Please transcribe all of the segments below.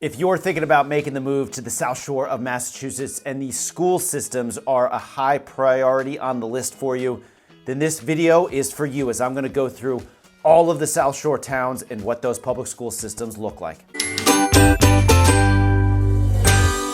If you're thinking about making the move to the South Shore of Massachusetts and these school systems are a high priority on the list for you, then this video is for you, as I'm going to go through all of the South Shore towns and what those public school systems look like.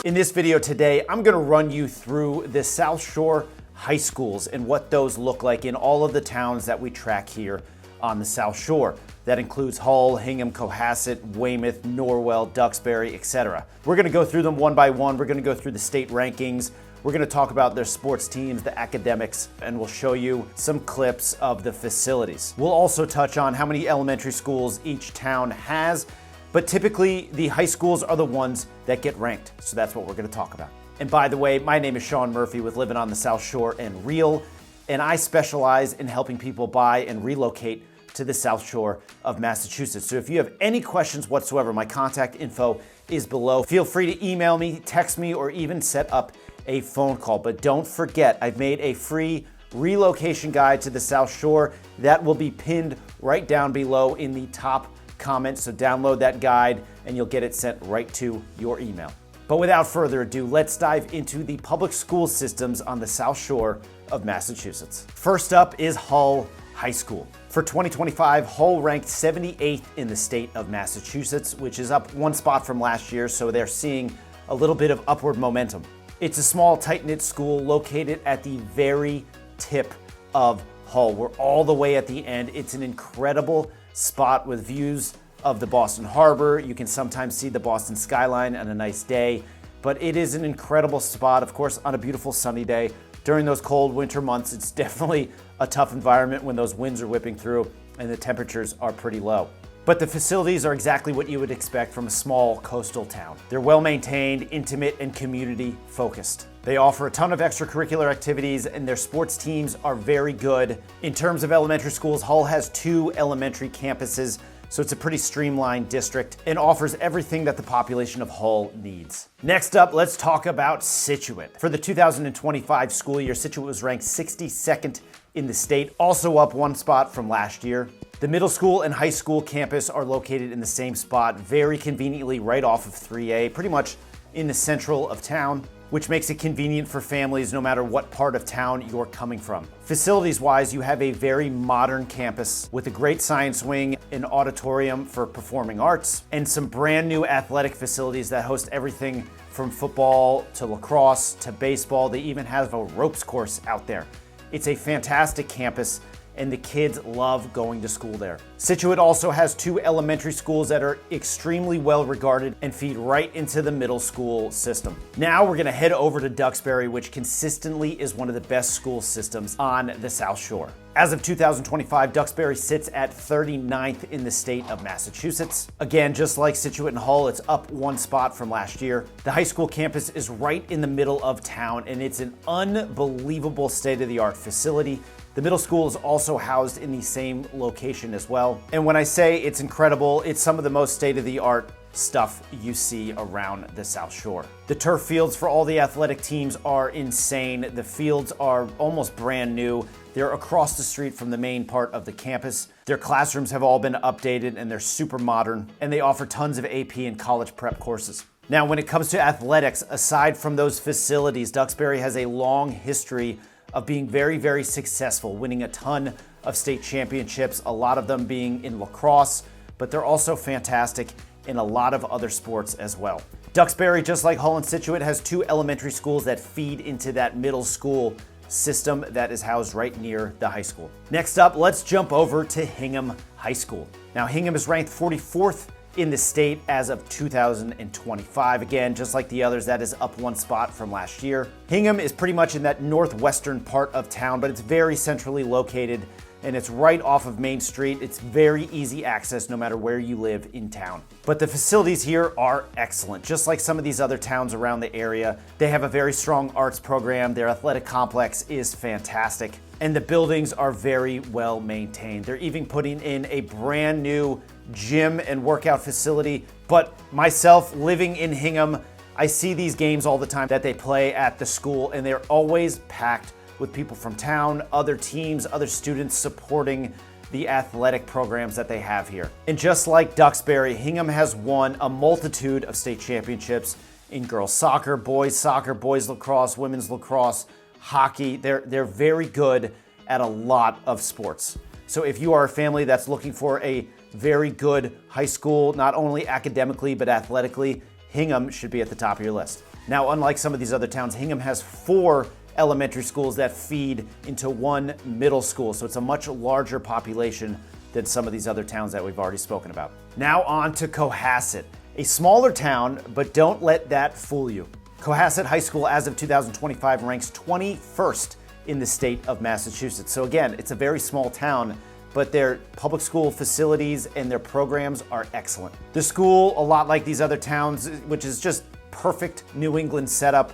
In this video today, I'm going to run you through the South Shore high schools and what those look like in all of the towns that we track here on the South Shore. That includes Hull, Hingham, Cohasset, Weymouth, Norwell, Duxbury, etc. We're going to go through them one by one. We're going to go through the state rankings. We're going to talk about their sports teams, the academics, and we'll show you some clips of the facilities. We'll also touch on how many elementary schools each town has, but typically the high schools are the ones that get ranked. So that's what we're going to talk about. And by the way, my name is Sean Murphy with Living on the South Shore and Real, and I specialize in helping people buy and relocate to the South Shore of Massachusetts. So if you have any questions whatsoever, my contact info is below. Feel free to email me, text me, or even set up a phone call. But don't forget, I've made a free relocation guide to the South Shore that will be pinned right down below in the top comments. So download that guide and you'll get it sent right to your email. But without further ado, let's dive into the public school systems on the South Shore of Massachusetts. First up is Hull High School. For 2025, Hull ranked 78th in the state of Massachusetts, which is up one spot from last year, so they're seeing a little bit of upward momentum. It's a small, tight-knit school located at the very tip of Hull. We're all the way at the end. It's an incredible spot with views of the Boston Harbor. You can sometimes see the Boston skyline on a nice day, but it is an incredible spot, of course, on a beautiful sunny day. During those cold winter months, it's definitely a tough environment when those winds are whipping through and the temperatures are pretty low. But the facilities are exactly what you would expect from a small coastal town. They're well maintained, intimate, and community focused. They offer a ton of extracurricular activities and their sports teams are very good. In terms of elementary schools, Hull has 2 elementary campuses, so it's a pretty streamlined district and offers everything that the population of Hull needs. Next up, let's talk about Scituate. For the 2025 school year, Scituate was ranked 62nd in the state, also up one spot from last year. The middle school and high school campus are located in the same spot, very conveniently right off of 3A, pretty much in the central of town, which makes it convenient for families no matter what part of town you're coming from. Facilities-wise, you have a very modern campus with a great science wing, an auditorium for performing arts, and some brand new athletic facilities that host everything from football to lacrosse to baseball. They even have a ropes course out there. It's a fantastic campus and the kids love going to school there. Scituate also has 2 elementary schools that are extremely well regarded and feed right into the middle school system. Now we're gonna head over to Duxbury, which consistently is one of the best school systems on the South Shore. As of 2025, Duxbury sits at 39th in the state of Massachusetts. Again, just like Scituate and Hull, it's up one spot from last year. The high school campus is right in the middle of town, and it's an unbelievable state-of-the-art facility. The middle school is also housed in the same location as well. And when I say it's incredible, it's some of the most state-of-the-art stuff you see around the South Shore. The turf fields for all the athletic teams are insane. The fields are almost brand new. They're across the street from the main part of the campus. Their classrooms have all been updated and they're super modern, and they offer tons of AP and college prep courses. Now, when it comes to athletics, aside from those facilities, Duxbury has a long history of being very, very successful, winning a ton of state championships, a lot of them being in lacrosse, but they're also fantastic in a lot of other sports as well. Duxbury, just like Hull and Scituate, has 2 elementary schools that feed into that middle school system that is housed right near the high school. Next up, let's jump over to Hingham High School. Now, Hingham is ranked 44th in the state as of 2025. Again, just like the others, that is up one spot from last year. Hingham is pretty much in that northwestern part of town, but it's very centrally located and it's right off of Main Street. It's very easy access no matter where you live in town. But the facilities here are excellent. Just like some of these other towns around the area, they have a very strong arts program. Their athletic complex is fantastic, and the buildings are very well maintained. They're even putting in a brand new gym and workout facility. But myself, living in Hingham, I see these games all the time that they play at the school, and they're always packed with people from town, other teams, other students supporting the athletic programs that they have here. And just like Duxbury, Hingham has won a multitude of state championships in girls soccer, boys lacrosse, women's lacrosse, hockey. They're very good at a lot of sports. So if you are a family that's looking for a very good high school, not only academically but athletically, Hingham should be at the top of your list. Now, unlike some of these other towns, Hingham has 4 elementary schools that feed into 1 middle school. So it's a much larger population than some of these other towns that we've already spoken about. Now on to Cohasset, a smaller town, but don't let that fool you. Cohasset High School, as of 2025, ranks 21st in the state of Massachusetts. So again, it's a very small town, but their public school facilities and their programs are excellent. The school, a lot like these other towns, which is just perfect New England setup,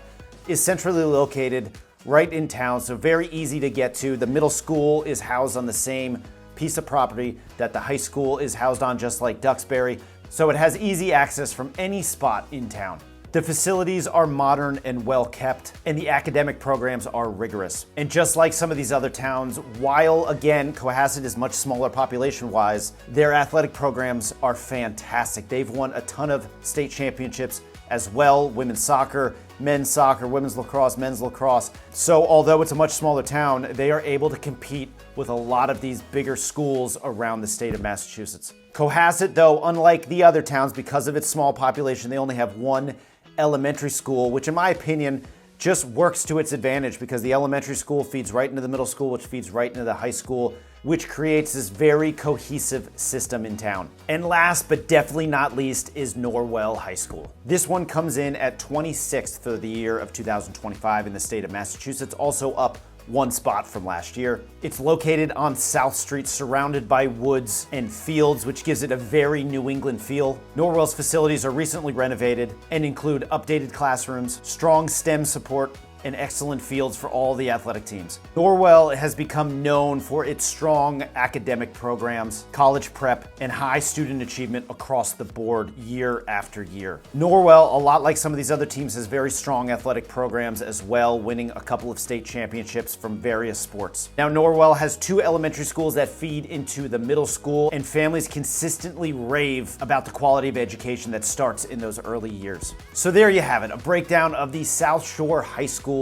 is centrally located right in town, so very easy to get to. The middle school is housed on the same piece of property that the high school is housed on, just like Duxbury, so it has easy access from any spot in town. The facilities are modern and well kept, and the academic programs are rigorous. And just like some of these other towns, while again, Cohasset is much smaller population-wise, their athletic programs are fantastic. They've won a ton of state championships as well, women's soccer, women's lacrosse, men's lacrosse. So although it's a much smaller town, they are able to compete with a lot of these bigger schools around the state of Massachusetts. Cohasset, though, unlike the other towns, because of its small population, they only have 1 elementary school, which in my opinion just works to its advantage because the elementary school feeds right into the middle school, which feeds right into the high school, which creates this very cohesive system in town. And last but definitely not least is Norwell High School. This one comes in at 26th for the year of 2025 in the state of Massachusetts, also up 1 spot from last year. It's located on South Street, surrounded by woods and fields, which gives it a very New England feel. Norwell's facilities are recently renovated and include updated classrooms, strong STEM support, and excellent fields for all the athletic teams. Norwell has become known for its strong academic programs, college prep, and high student achievement across the board year after year. Norwell, a lot like some of these other teams, has very strong athletic programs as well, winning a couple of state championships from various sports. Now, Norwell has 2 elementary schools that feed into the middle school, and families consistently rave about the quality of education that starts in those early years. So there you have it, a breakdown of the South Shore High School,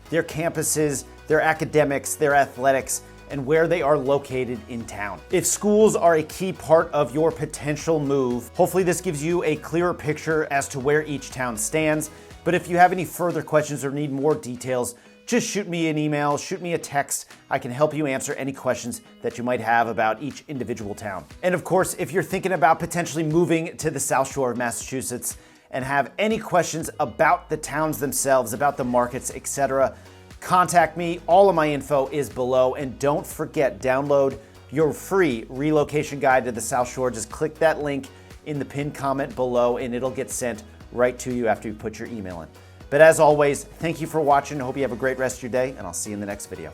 their campuses, their academics, their athletics, and where they are located in town. If schools are a key part of your potential move, hopefully this gives you a clearer picture as to where each town stands. But if you have any further questions or need more details, just shoot me an email, shoot me a text. I can help you answer any questions that you might have about each individual town. And of course, if you're thinking about potentially moving to the South Shore of Massachusetts, and have any questions about the towns themselves, about the markets, etc., contact me. All of my info is below. And don't forget, download your free relocation guide to the South Shore. Just click that link in the pinned comment below and it'll get sent right to you after you put your email in. But as always, thank you for watching. I hope you have a great rest of your day, and I'll see you in the next video.